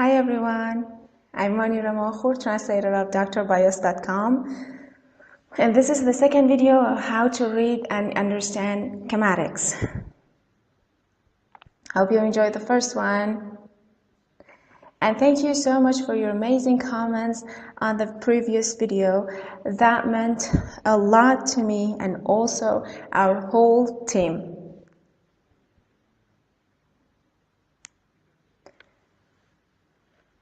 Hi everyone, I'm Manira Makhur, translator of drbios.com, and this is the second video of how to read and understand schematics. Hope you enjoyed the first one, and thank you so much for your amazing comments on the previous video. That meant a lot to me and also our whole team.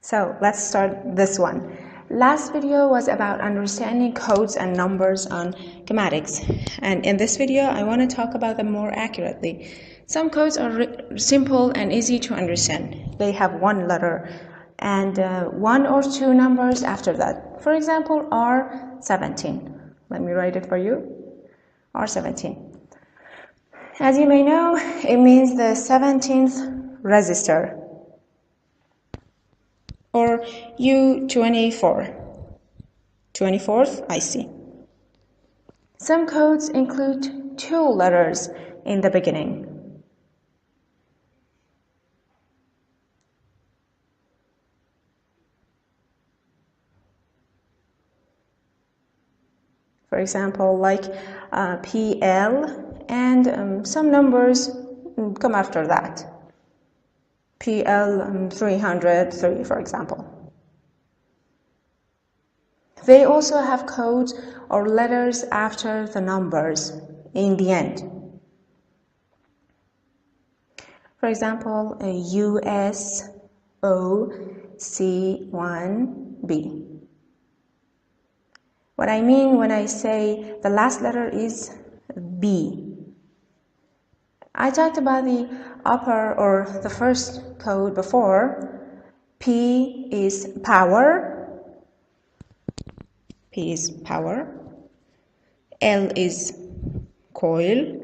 So let's start this one. Last video was about understanding codes and numbers on schematics, and in this video I want to talk about them more accurately. Some codes are simple and easy to understand. They have one letter and one or two numbers after that. For example, R17. Let me write it for you. R17. As you may know, it means the 17th resistor. Or U24, 24th IC. Some codes include two letters in the beginning. For example, like PL, and some numbers come after that. PL 303, for example. They also have codes or letters after the numbers in the end. For example, USOC1B. What I mean when I say the last letter is B. I talked about the upper or the first code before. P is power. P is power. L is coil.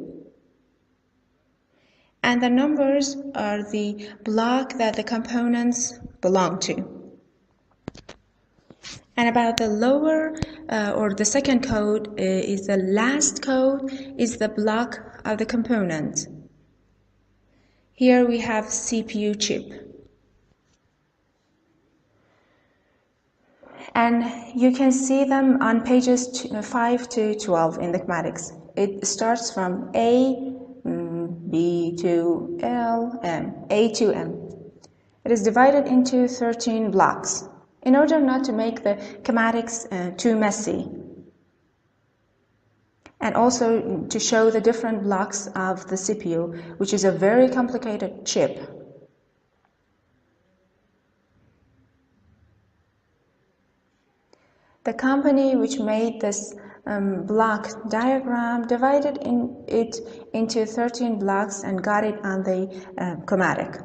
And the numbers are the block that the components belong to. And about the lower or the second code is the last code is the block of the component. Here we have CPU chip. And you can see them on pages 5 to 12 in the schematics. It starts from A, B to L, M, A to M. It is divided into 13 blocks in order not to make the schematics too messy, and also to show the different blocks of the CPU, which is a very complicated chip. The company which made this block diagram divided it into 13 blocks and got it on the schematic.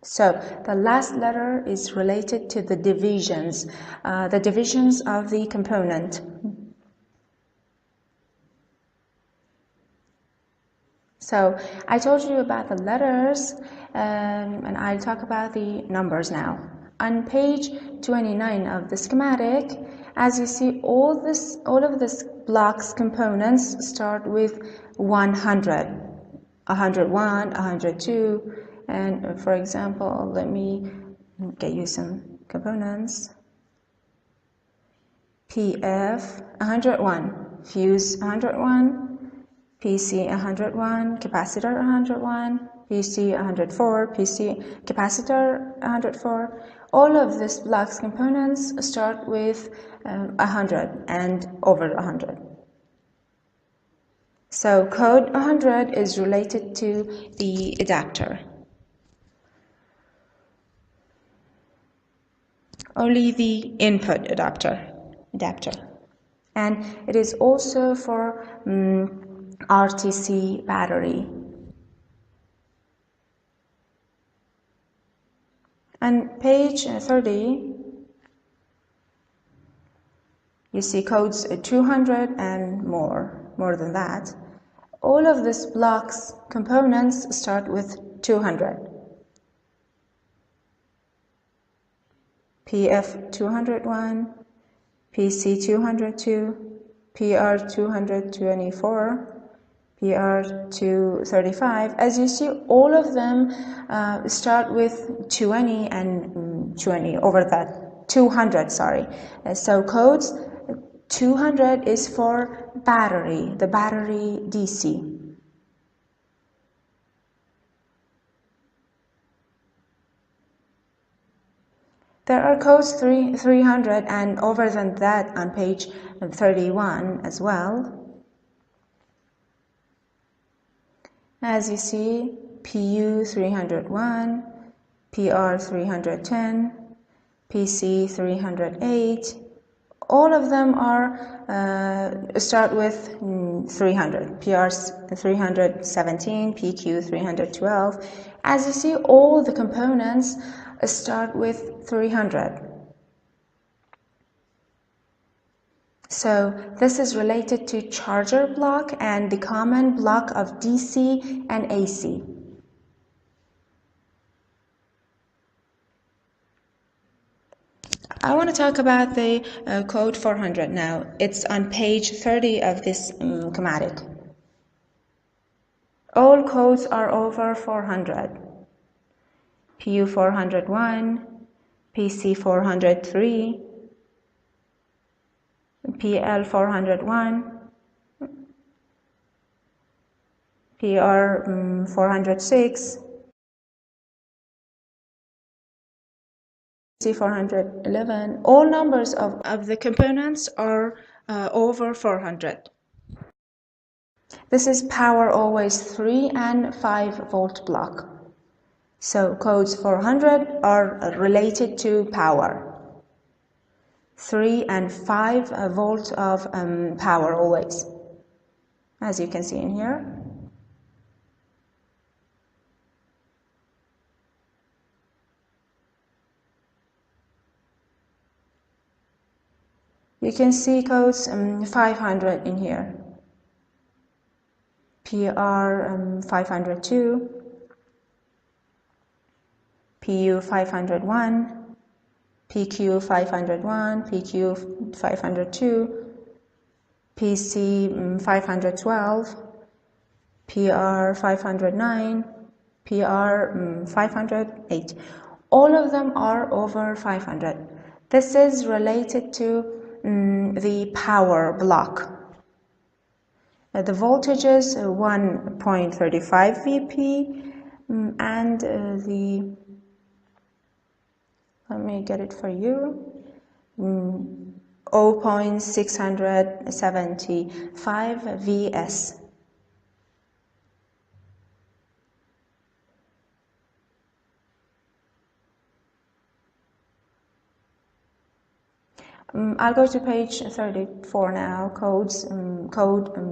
So the last letter is related to the divisions of the component. So I told you about the letters, and I'll talk about the numbers now. On page 29 of the schematic, as you see, all of this block's components start with 100, 101, 102, and for example, let me get you some components. PF 101, fuse 101. PC 101, capacitor 101, PC 104, PC capacitor 104. All of these blocks components start with 100 and over 100. So code 100 is related to the adapter. Only the input adapter. And it is also for RTC battery. On page 30, you see codes 200 and more than that. All of these blocks components start with 200. PF 201, PC 202, PR 224, PR235. As you see, all of them start with 20 and 20 over that 200, sorry. So codes 200 is for battery, the battery DC. There are codes 300 and over than that on page 31 as well. As you see, PU 301, PR 310, PC 308. All of them are start with 300. PR 317, PQ 312. As you see, all the components start with 300. So this is related to charger block and the common block of DC and AC. I want to talk about the code 400 now. It's on page 30 of this schematic. All codes are over 400. PU 401, PC 403, PL 401, PR 406, PC 411. All numbers of the components are over 400. This is power always 3 and 5 volt block. So codes 400 are related to power. 3 and 5 volt of power always, as you can see in here. You can see codes 500 in here. PR 502, PU 501, PQ 501, PQ 502, PC 512, PR 509, PR 508. All of them are over 500. This is related to the power block. The voltage is 1.35 VP and let me get it for you, 0.675 VS. I'll go to page 34 now, code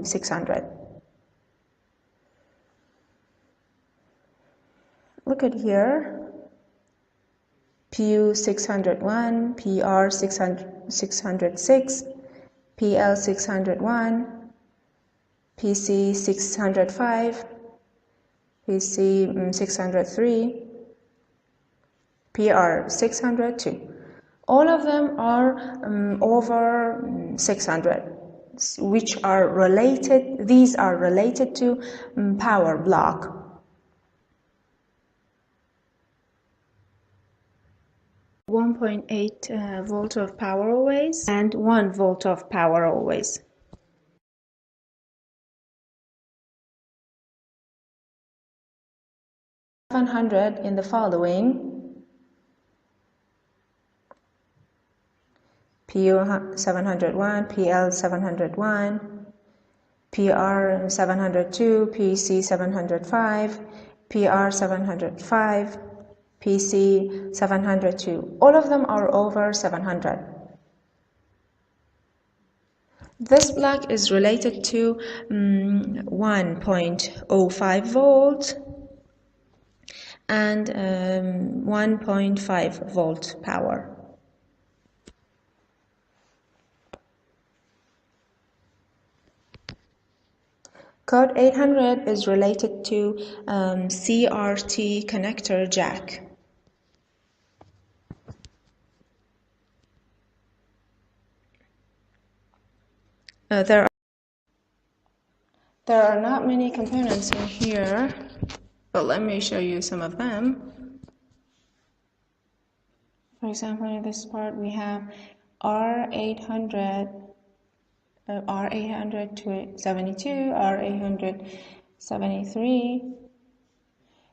600. Look at here, PU 601, PR 606, PL 601, PC 605, PC 603, PR 602. All of them are over 600, which are related, these are related to power block. .8 volt of power always and 1 volt of power always. .700 in the following. PU 701, PL 701, PR 702, PC 705, PR 705, PC 702. All of them are over 700. This block is related to 1.05 volt and 1.5 volt power. Code 800 is related to CRT connector jack. There There are not many components in here, but let me show you some of them. For example, in this part we have R800, R872, R873,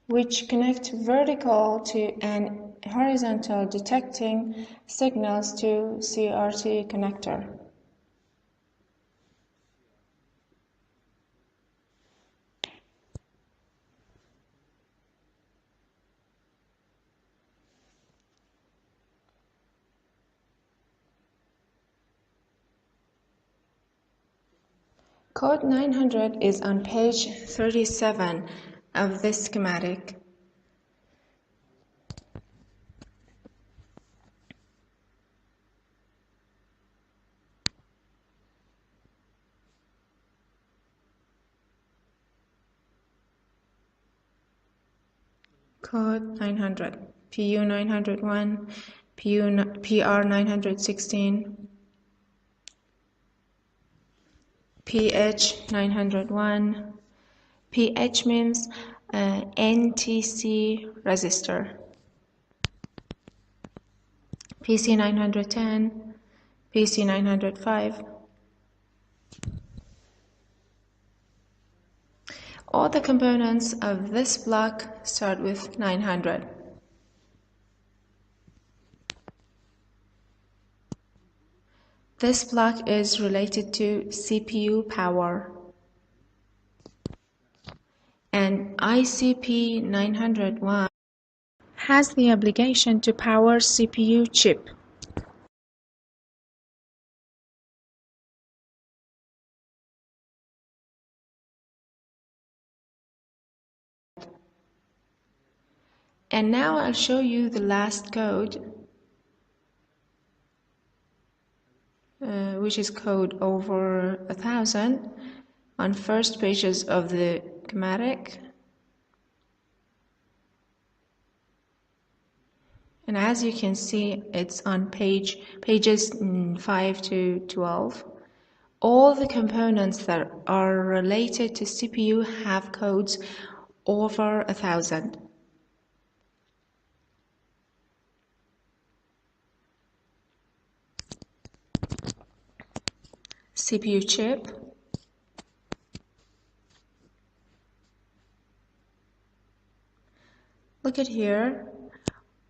which connect vertical to and horizontal detecting signals to CRT connector. Code 900 is on page 37 of this schematic. Code 900, PU 901, PR 916, PH 901. PH means NTC resistor. PC 910, PC 905. All the components of this block start with 900. This block is related to CPU power. And ICP 901 has the obligation to power CPU chip. And now I'll show you the last code, which is code over 1000 on first pages of the schematic. And as you can see, it's on pages 5 to 12. All the components that are related to CPU have codes over 1000. CPU chip, look at here,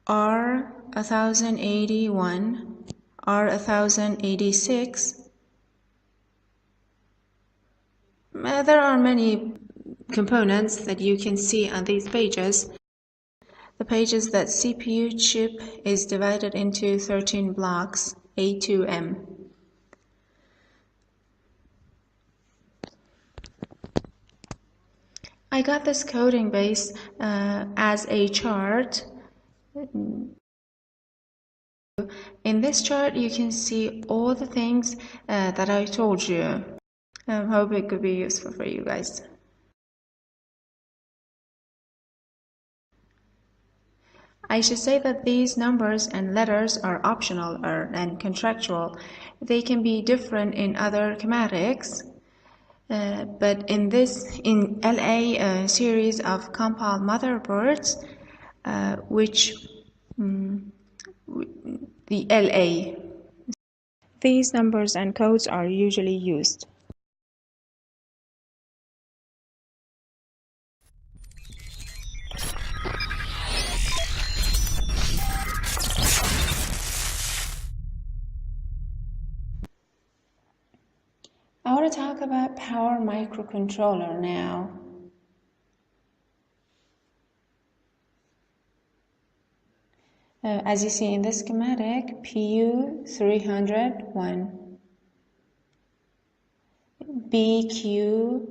R1081, R1086. There are many components that you can see on these pages. The pages that CPU chip is divided into 13 blocks, A to M. I got this coding base as a chart. In this chart, you can see all the things that I told you. I hope it could be useful for you guys. I should say that these numbers and letters are optional and contractual. They can be different in other schematics. But in LA series of compound motherboards, the LA, these numbers and codes are usually used. I want to talk about power microcontroller now. As you see in this schematic, PU 301, BQ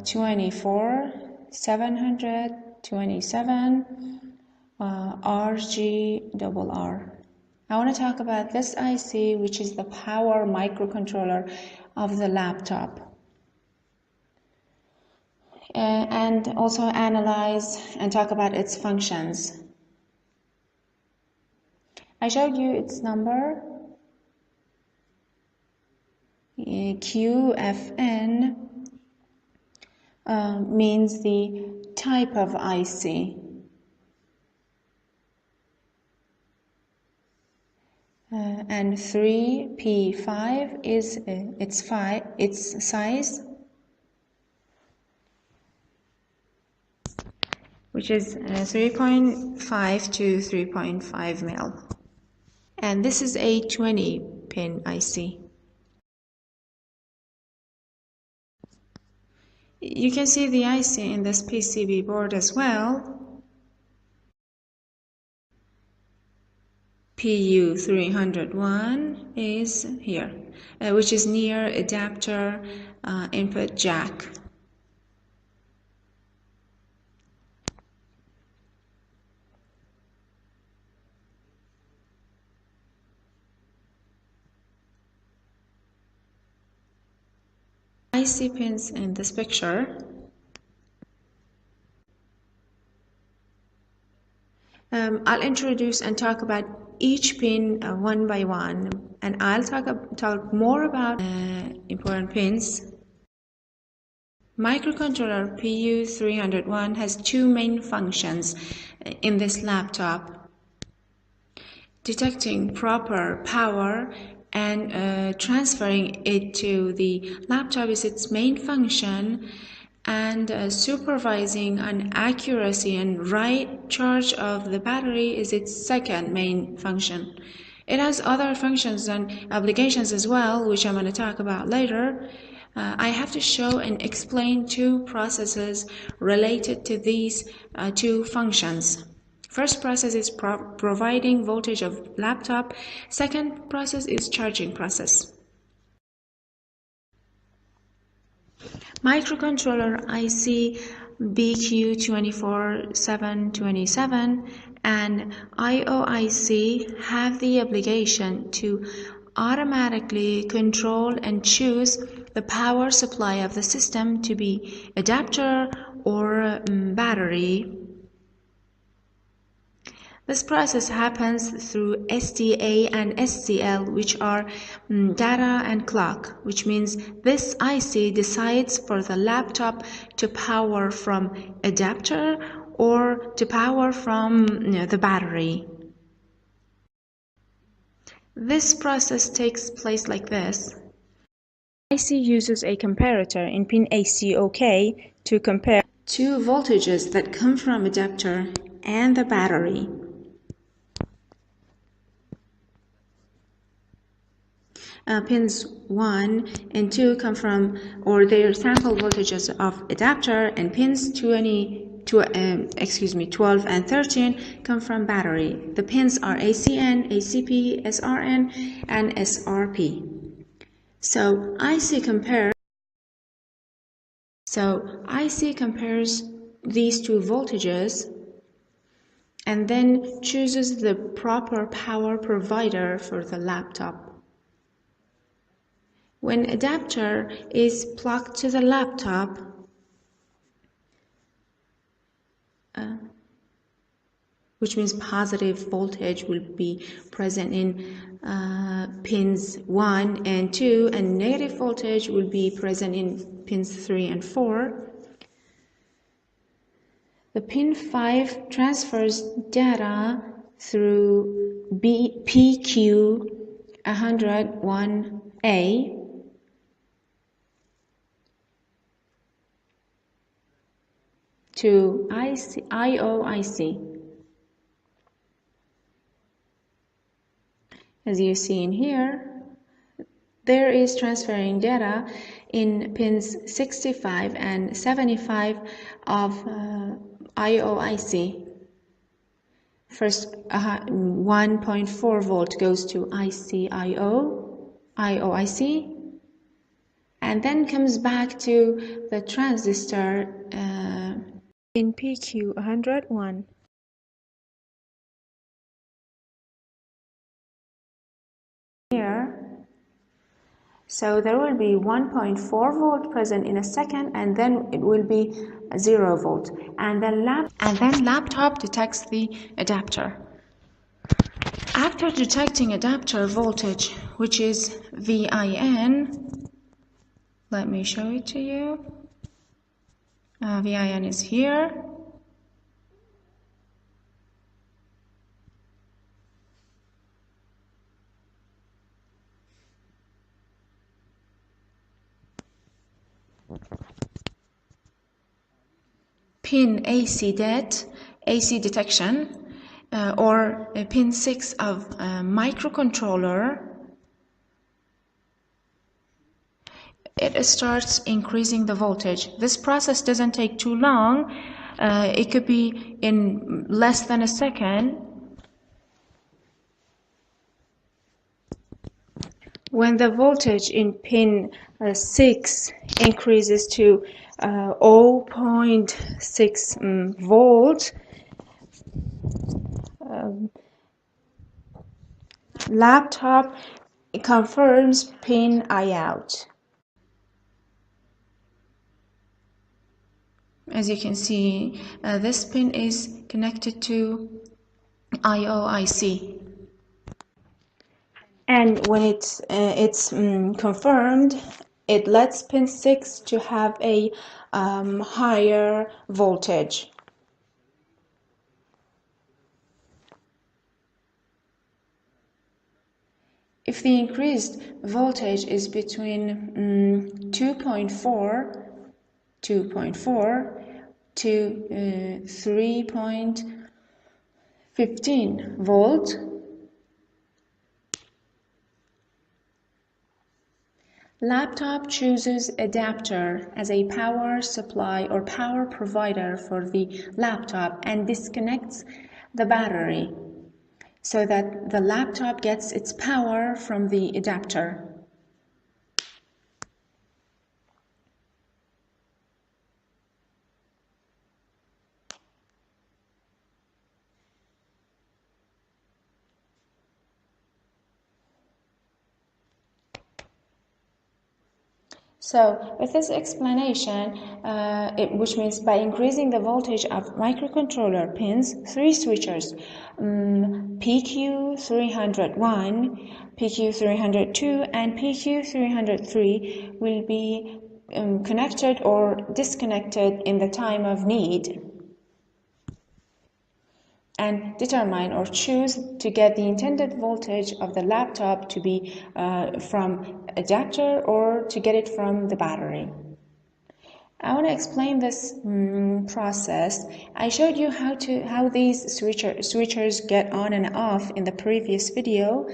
24, 727, RGRR. I want to talk about this IC, which is the power microcontroller of the laptop, and also analyze and talk about its functions. I showed you its number, QFN means the type of IC. And 3P5 is its size, which is 3.5 to 3.5 mil. And this is a 20-pin IC. You can see the IC in this PCB board as well. PU301 is here, which is near adapter input jack. IC pins in this picture. I'll introduce and talk about each pin one by one, and I'll talk more about important pins. Microcontroller PU301 has two main functions in this laptop: detecting proper power and transferring it to the laptop is its main function, and supervising on accuracy and right charge of the battery is its second main function. It has other functions and applications as well, which I'm going to talk about later. I have to show and explain two processes related to these two functions. First process is providing voltage of laptop. Second process is charging process. Microcontroller IC BQ24727 and IOIC have the obligation to automatically control and choose the power supply of the system to be adapter or battery. This process happens through SDA and SCL, which are data and clock, which means this IC decides for the laptop to power from adapter or to power from the battery. This process takes place like this. IC uses a comparator in pin ACOK to compare two voltages that come from adapter and the battery. Pins 1 and 2 come from, or their sample voltages of adapter, and pins 12 and 13 come from battery. The pins are ACN, ACP, SRN, and SRP. So IC compares these two voltages and then chooses the proper power provider for the laptop. When adapter is plugged to the laptop, which means positive voltage will be present in pins 1 and 2, and negative voltage will be present in pins 3 and 4. The pin 5 transfers data through PQ101A to IOIC. As you see in here, there is transferring data in pins 65 and 75 of IOIC. First, 1.4 volt goes to IOIC, and then comes back to the transistor in PQ101. Here, so there will be 1.4 volt present in a second, and then it will be 0 volt, and then laptop detects the adapter. After detecting adapter voltage, which is VIN, let me show it to you. VIN is here. Pin AC detection, or pin 6 of microcontroller, it starts increasing the voltage. This process doesn't take too long. It could be in less than a second. When the voltage in pin 6 increases to 0.6 volt, laptop confirms pin I out. As you can see, this pin is connected to IOIC. And when it's confirmed, it lets pin 6 to have a higher voltage. If the increased voltage is between 2.4 to 3.15 volt, laptop chooses adapter as a power supply or power provider for the laptop and disconnects the battery so that the laptop gets its power from the adapter. So with this explanation, which means by increasing the voltage of microcontroller pins, 3 switchers, PQ301, PQ302, and PQ303 will be connected or disconnected in the time of need, and determine or choose to get the intended voltage of the laptop to be from adapter or to get it from the battery. I want to explain this process. I showed you how these switchers get on and off in the previous video,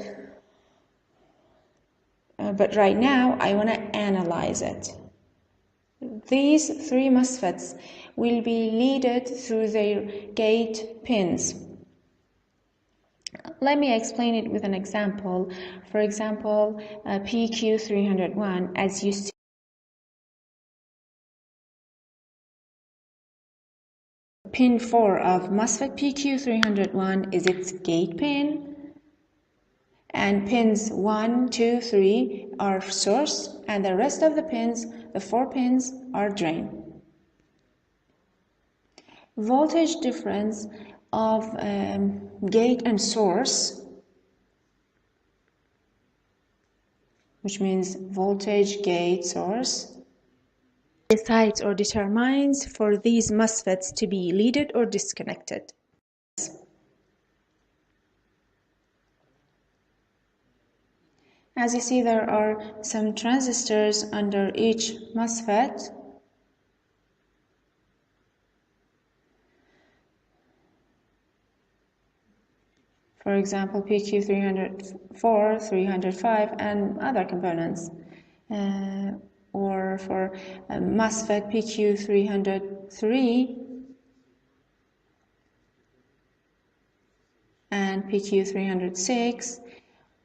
but right now I want to analyze it. These 3 MOSFETs will be leaded through their gate pins. Let me explain it with an example. For example, PQ301, as you see, pin 4 of MOSFET PQ301 is its gate pin, and pins 1, 2, 3 are source, and the rest of the pins, the 4 pins, are drain. Voltage difference of gate and source, which means voltage, gate, source, decides or determines for these MOSFETs to be leaded or disconnected. As you see, there are some transistors under each MOSFET. For example, PQ304, 305, and other components. Or for MOSFET PQ303 and PQ306.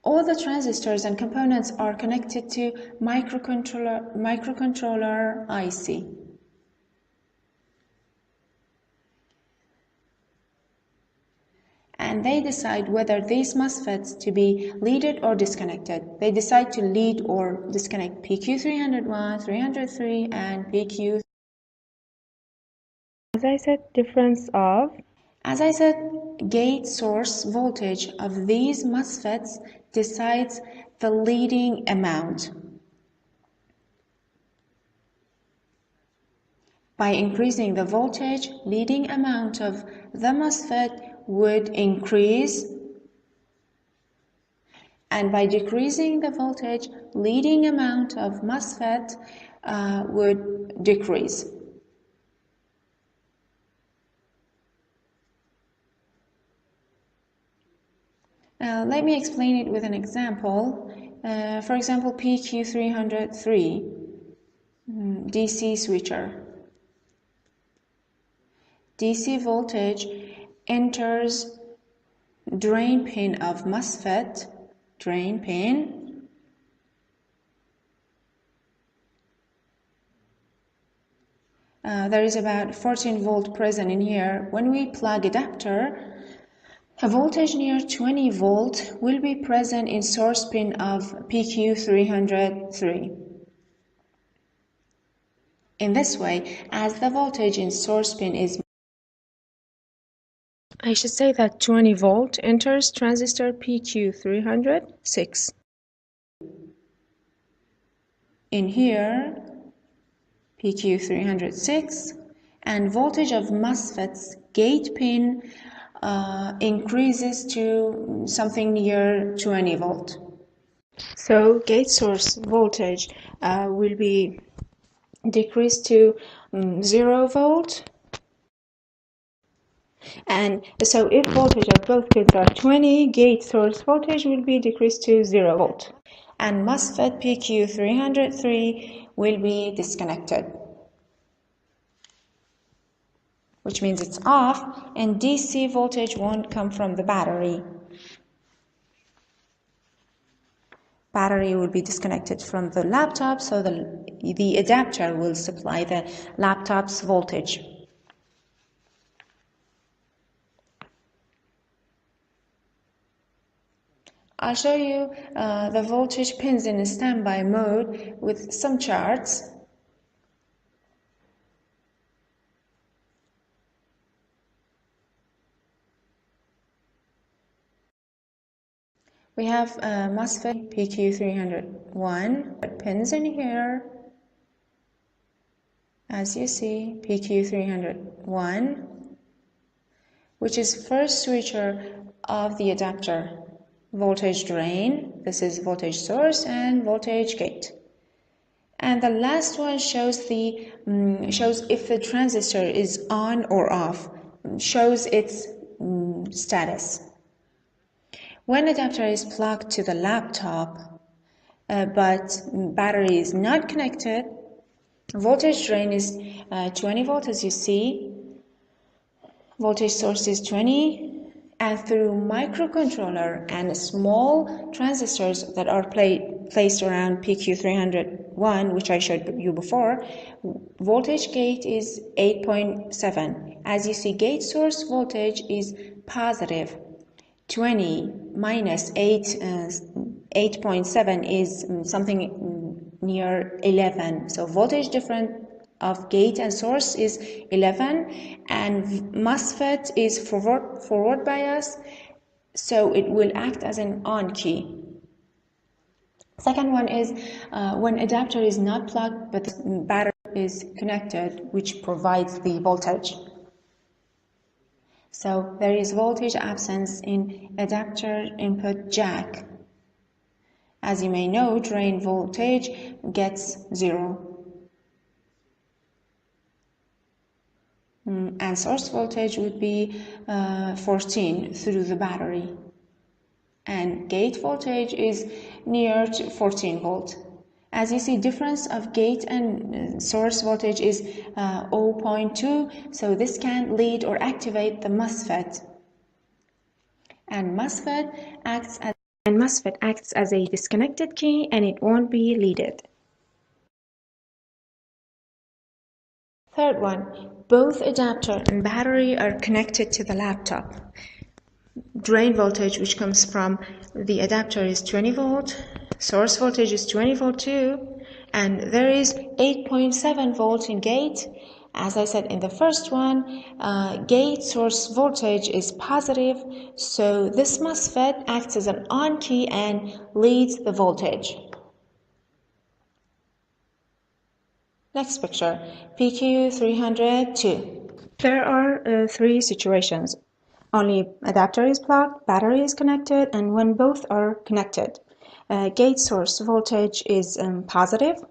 All the transistors and components are connected to microcontroller IC. And they decide whether these MOSFETs to be leaded or disconnected. They decide to lead or disconnect PQ301, 303, and PQ. As I said, gate source voltage of these MOSFETs decides the leading amount. By increasing the voltage, leading amount of the MOSFET would increase, and by decreasing the voltage, leading amount of MOSFET would decrease. Let me explain it with an example. For example, PQ303 DC switcher. DC voltage enters drain pin of MOSFET, drain pin, there is about 14 volt present in here. When we plug adapter, a voltage near 20 volt will be present in source pin of PQ303. In this way, as the voltage in source pin is, I should say that 20 volt enters transistor PQ306. In here, PQ306, and voltage of MOSFET's gate pin increases to something near 20 volt. So gate source voltage will be decreased to 0 volt. And so if voltage of both pins are 20, gate source voltage will be decreased to 0 volt. And MOSFET PQ303 will be disconnected, which means it's off, and DC voltage won't come from the battery. Battery will be disconnected from the laptop, so the adapter will supply the laptop's voltage. I'll show you the voltage pins in a standby mode with some charts. We have MOSFET PQ301 pins in here. As you see, PQ301, which is first switcher of the adapter. Voltage drain, this is voltage source, and voltage gate. And the last one shows if the transistor is on or off, shows its status. When adapter is plugged to the laptop, but battery is not connected, voltage drain is 20 volt, as you see. Voltage source is 20, and through microcontroller and small transistors that are placed around PQ301, which I showed you before, voltage gate is 8.7. As you see, gate source voltage is positive. 20 minus 8.7 is something near 11. So voltage difference of gate and source is 11, and MOSFET is forward bias, so it will act as an on key. Second one is when adapter is not plugged but the battery is connected, which provides the voltage. So there is voltage absence in adapter input jack. As you may know, drain voltage gets 0. And source voltage would be 14 through the battery. And gate voltage is near to 14 volt. As you see, difference of gate and source voltage is 0.2, so this can lead or activate the MOSFET. And MOSFET acts as a disconnected key, and it won't be leaded. Third one, both adapter and battery are connected to the laptop. Drain voltage, which comes from the adapter, is 20 volt. Source voltage is 20 volt too. And there is 8.7 volt in gate. As I said in the first one, gate source voltage is positive. So this MOSFET acts as an on key and leads the voltage. Next picture, PQ302. There are three situations. Only adapter is plugged, battery is connected, and when both are connected, gate source voltage is positive.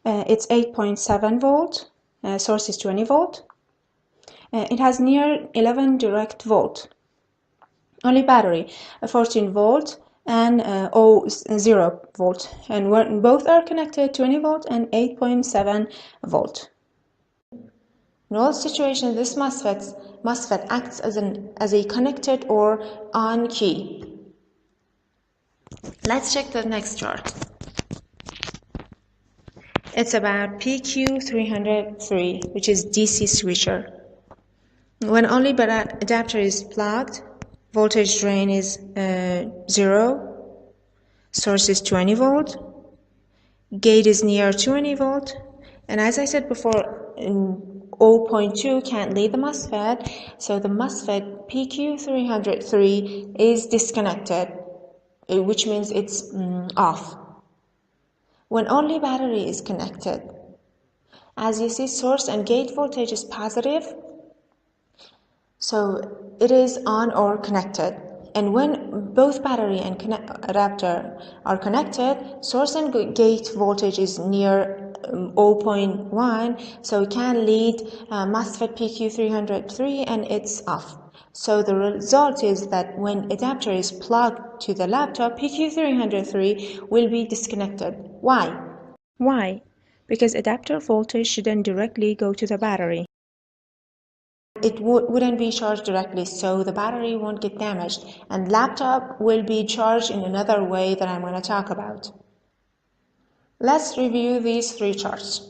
It's 8.7 volt, source is 20 volt. It has near 11 direct volt. Only battery, 14 volt and 0 volt. And when both are connected, 20 volt and 8.7 volt. In all situations, this MOSFET acts as a connected or on key. Let's check the next chart. It's about PQ303, which is DC switcher. When only adapter is plugged, voltage drain is 0, source is 20 volt, gate is near 20 volt, and as I said before, 0.2 can't lead the MOSFET, so the MOSFET PQ303 is disconnected, which means it's off. When only battery is connected, as you see, source and gate voltage is positive, so it is on or connected. And when both battery and adapter are connected, source and gate voltage is near 0.1, so it can lead MOSFET PQ303 and it's off. So the result is that when adapter is plugged to the laptop, PQ303 will be disconnected. Why? Why? Because adapter voltage shouldn't directly go to the battery. It wouldn't be charged directly, so the battery won't get damaged, and laptop will be charged in another way that I'm going to talk about. Let's review these three charts.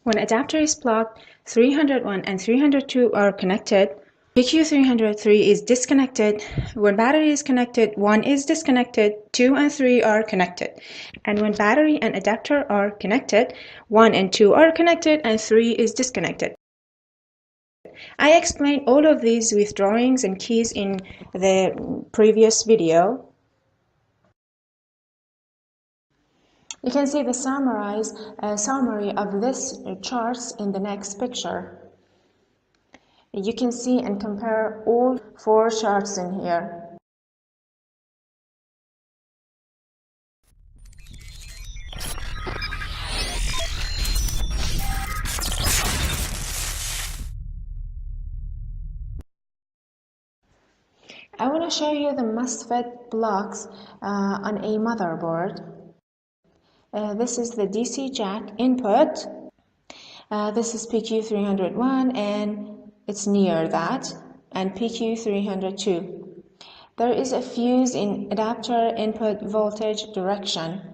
When adapter is plugged, 301 and 302 are connected. PQ303 is disconnected. When battery is connected, 1 is disconnected, 2 and 3 are connected. And when battery and adapter are connected, 1 and 2 are connected and 3 is disconnected. I explained all of these with drawings and keys in the previous video. You can see the summary of this charts in the next picture. You can see and compare all four charts in here. I want to show you the MOSFET blocks on a motherboard. This is the DC jack input. This is PQ301 and it's near that, and PQ302. There is a fuse in adapter input voltage direction.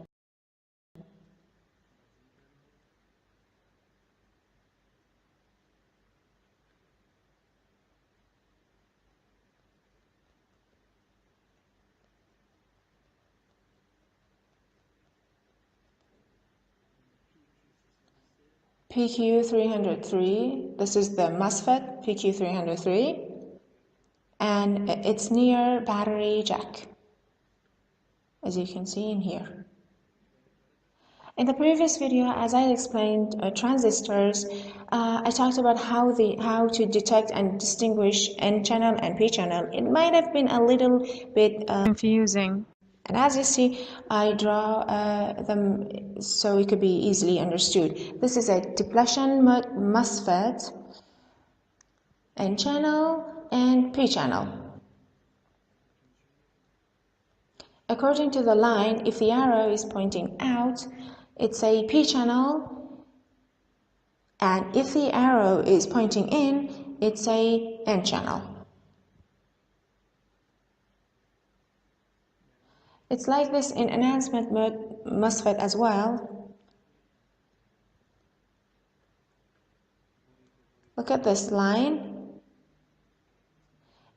PQ303, this is the MOSFET PQ303, and it's near battery jack, as you can see in here. In the previous video, as I explained transistors, I talked about how to detect and distinguish N-channel and P-channel. It might have been a little bit confusing. And as you see, I draw them so it could be easily understood. This is a depletion MOSFET, N-channel and P-channel. According to the line, if the arrow is pointing out, it's a P-channel, and if the arrow is pointing in, it's a N-channel. It's like this in enhancement mode MOSFET as well. Look at this line.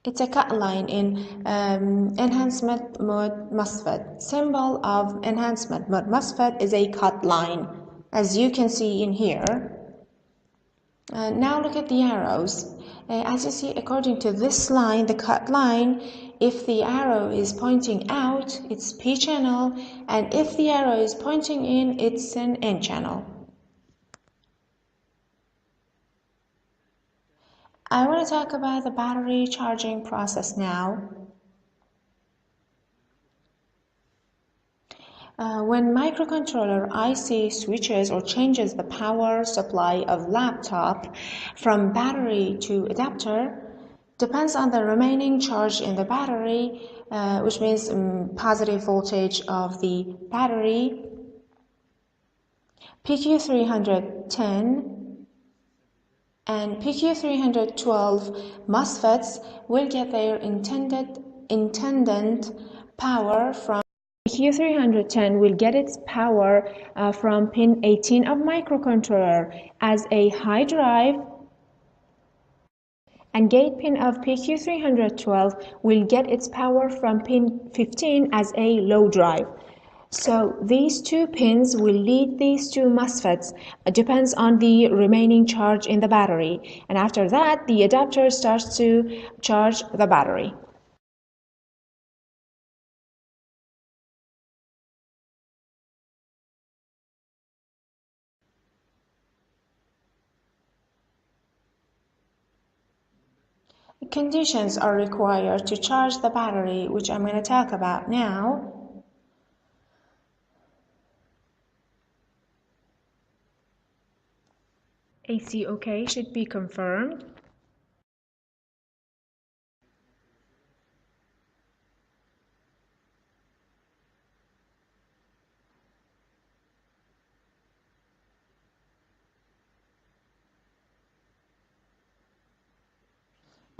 It's a cut line in enhancement mode MOSFET. Symbol of enhancement mode MOSFET is a cut line, as you can see in here. Now look at the arrows. As you see, according to this line, the cut line, if the arrow is pointing out, it's P channel, and if the arrow is pointing in, it's an N channel. I want to talk about the battery charging process now. When microcontroller IC switches or changes the power supply of laptop from battery to adapter, depends on the remaining charge in the battery, which means positive voltage of the battery. PQ310 and PQ312 MOSFETs will get their intended power from PQ310 will get its power from pin 18 of microcontroller as a high drive, and gate pin of PQ312 will get its power from pin 15 as a low drive. So these two pins will lead these two MOSFETs. It depends on the remaining charge in the battery, and after that the adapter starts to charge the battery. Conditions are required to charge the battery, which I'm going to talk about now. AC OK should be confirmed.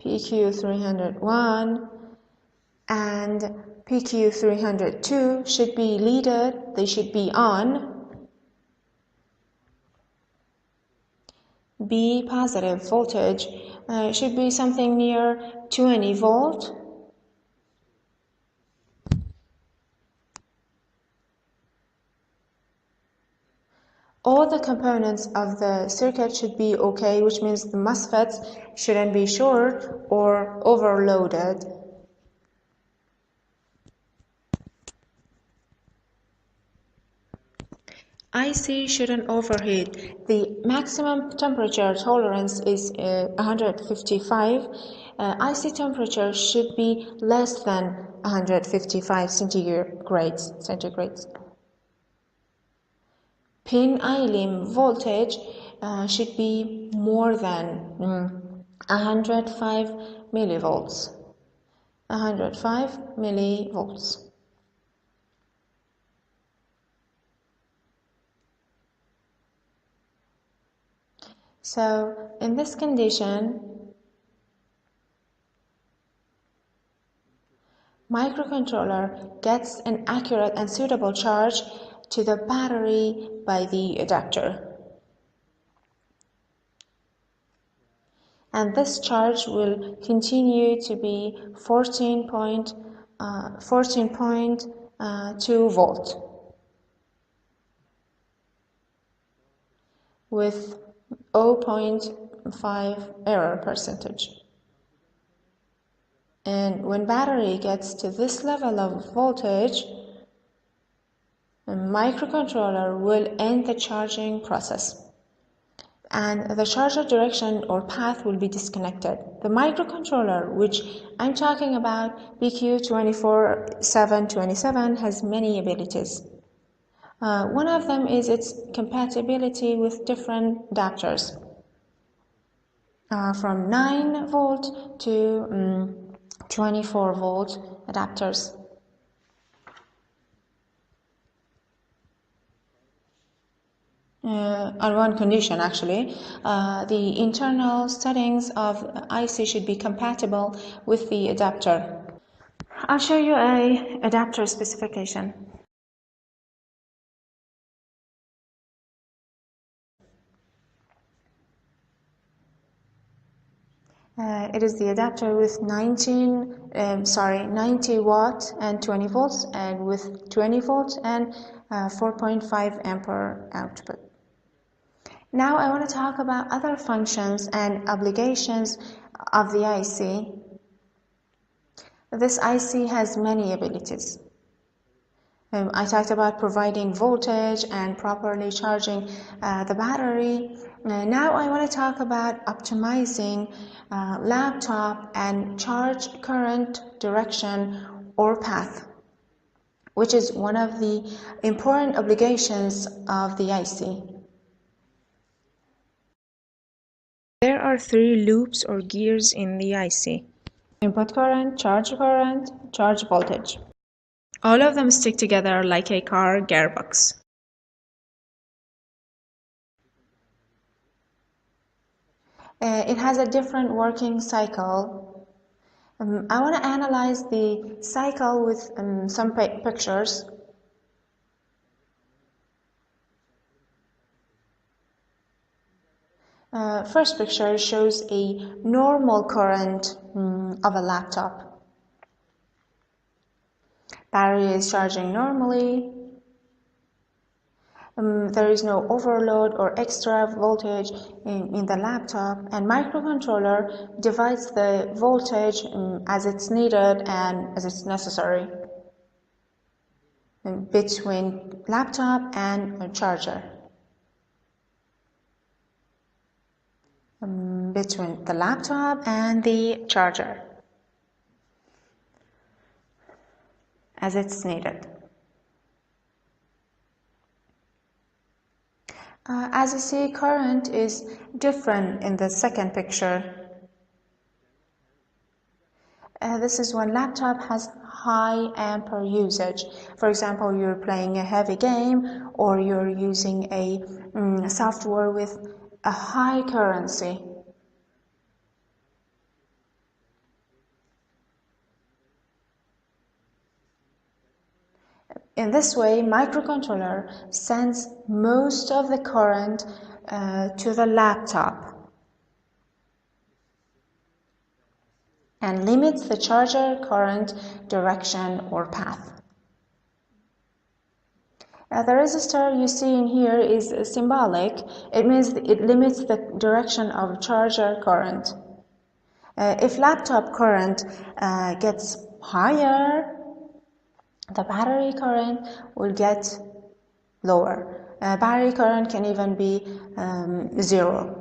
PQ301 and PQ302 should be leaded, they should be on. B positive voltage should be something near 20 volt. All the components of the circuit should be okay, which means the MOSFETs shouldn't be short or overloaded. IC shouldn't overheat. The maximum temperature tolerance is 155. IC temperature should be less than 155 centigrades. Pin ILM voltage should be more than 105 millivolts. 105 millivolts. So in this condition, microcontroller gets an accurate and suitable charge to the battery by the adapter. And this charge will continue to be 14.2 volt with 0.5 error percentage. And when battery gets to this level of voltage, the microcontroller will end the charging process, and the charger direction or path will be disconnected. The microcontroller, which I'm talking about, BQ24727, has many abilities. One of them is its compatibility with different adapters, from 9 volt to 24 volt adapters. On one condition, actually, the internal settings of IC should be compatible with the adapter. I'll show you an adapter specification. It is the adapter with 90 watt and 20 volts, and with 20 volts and 4.5 ampere output. Now I want to talk about other functions and obligations of the IC. This IC has many abilities. I talked about providing voltage and properly charging the battery. Now I want to talk about optimizing laptop and charge current direction or path, which is one of the important obligations of the IC. There are 3 loops or gears in the IC: input current, charge voltage. All of them stick together like a car gearbox. It has a different working cycle. I want to analyze the cycle with some pictures. First picture shows a normal current of a laptop. Battery is charging normally. There is no overload or extra voltage in the laptop, and microcontroller divides the voltage as it's needed and as it's necessary between laptop and a charger. Between the laptop and the charger as it's needed. As you see, current is different in the second picture. This is when laptop has high ampere usage. For example, you're playing a heavy game or you're using a software with a high currency. In this way, microcontroller sends most of the current to the laptop and limits the charger current direction or path. The resistor you see in here is symbolic. It means it limits the direction of charger current. If laptop current gets higher, the battery current will get lower. Battery current can even be 0.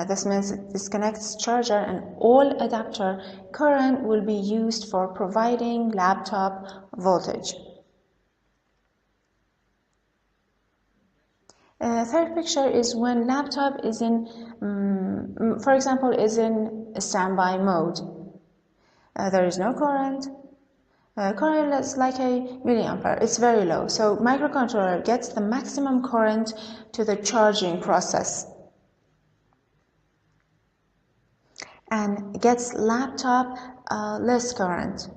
This means it disconnects charger and all adapter current will be used for providing laptop voltage. Third picture is when laptop is in, for example, is in standby mode. There is no current. Current is like a milliampere. It's very low. So microcontroller gets the maximum current to the charging process and gets laptop less current.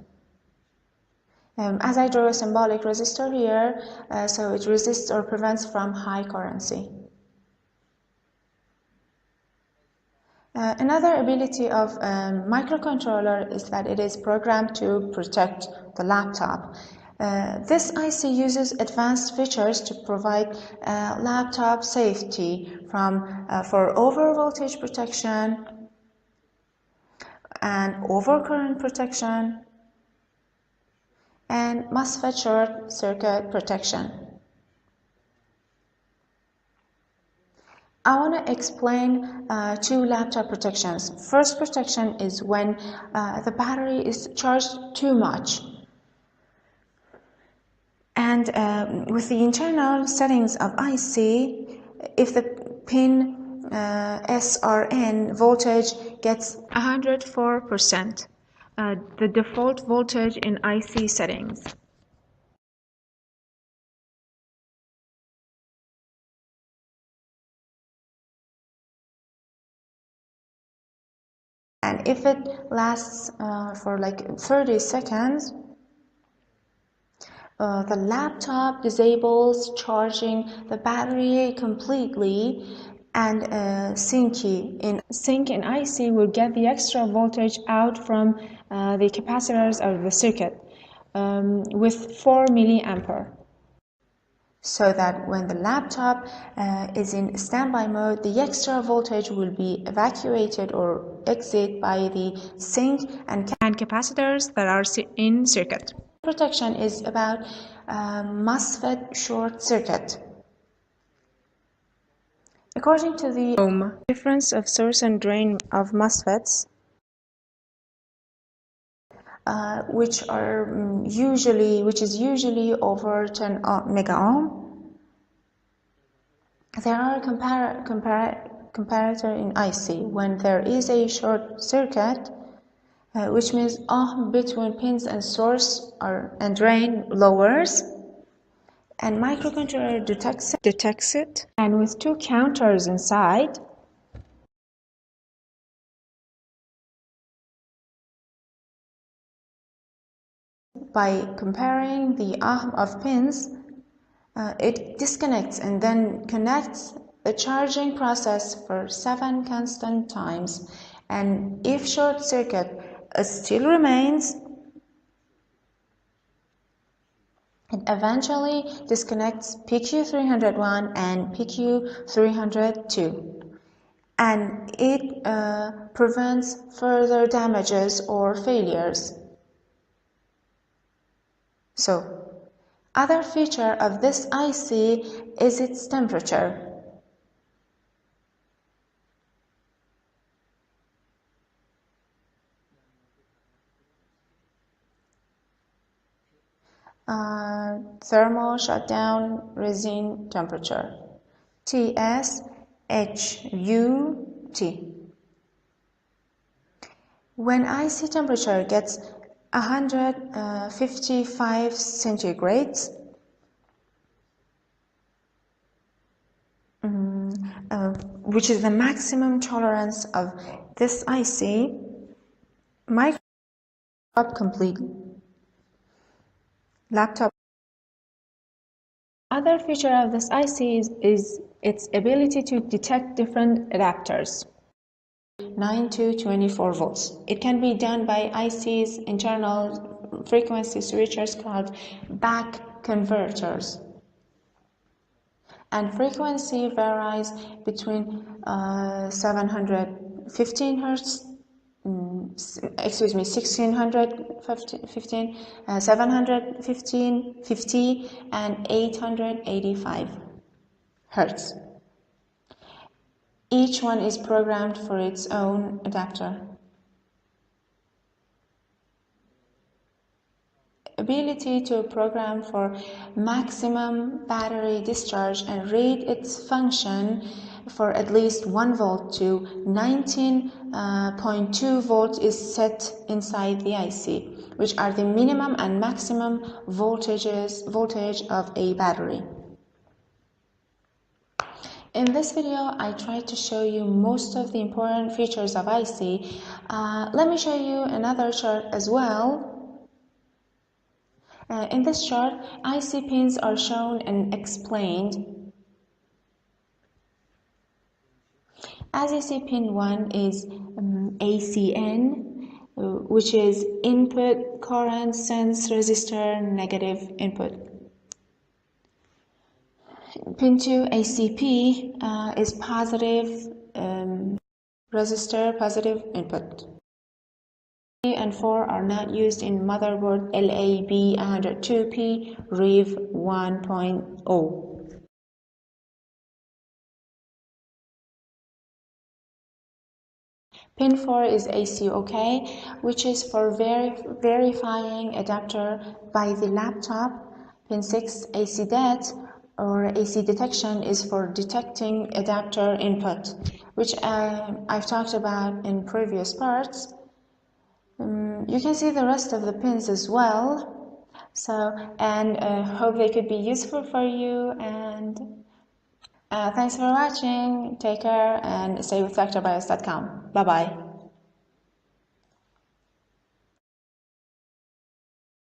As I draw a symbolic resistor here, so it resists or prevents from high currency. Another ability of microcontroller is that it is programmed to protect the laptop. This IC uses advanced features to provide laptop safety for overvoltage protection and overcurrent protection and MOSFET short circuit protection. I want to explain 2 laptop protections. First protection is when the battery is charged too much. And with the internal settings of IC, if the pin SRN voltage gets 104%, the default voltage in IC settings. And if it lasts for like 30 seconds, the laptop disables charging the battery completely, and sync in IC will get the extra voltage out from the capacitors of the circuit with 4 milliampere. so that when the laptop is in standby mode, the extra voltage will be evacuated or exit by the sink and capacitors that are in circuit. Protection is about MOSFET short circuit. According to the ohm difference of source and drain of MOSFETs, which is usually over 10 mega ohm, there are comparator in IC. When there is a short circuit, which means ohm between pins and source and drain lowers, and microcontroller detects it, and with two counters inside, by comparing the ohm of pins, it disconnects and then connects the charging process for 7 constant times. And if short circuit still remains, it eventually disconnects PQ301 and PQ302, and it prevents further damages or failures. So, other feature of this IC is its temperature. Thermal shutdown resin temperature, TSHUT. When IC temperature gets 155 centigrades, which is the maximum tolerance of this IC, Microcontroller complete. Laptop. Other feature of this IC is its ability to detect different adapters. 9 to 24 volts. It can be done by IC's internal frequency switchers called back converters. And frequency varies between 715 Hertz, 715, 50, and 885 Hertz. Each one is programmed for its own adapter. Ability to program for maximum battery discharge and rate its function for at least 1 volt to 19.2 volts is set inside the IC, which are the minimum and maximum voltage of a battery. In this video, I tried to show you most of the important features of IC. Let me show you another chart as well. In this chart, IC pins are shown and explained. As you see, pin 1 is ACN, which is input current sense resistor negative input. Pin 2 ACP is positive resistor positive input. 3 and 4 are not used in motherboard LAB102P Rev 1.0. Pin 4 is ACOK, which is for verifying adapter by the laptop. Pin 6 ACDET or AC detection is for detecting adapter input, which I've talked about in previous parts. You can see the rest of the pins as well. Hope they could be useful for you, and thanks for watching. Take care and stay with factorbios.com. Bye bye.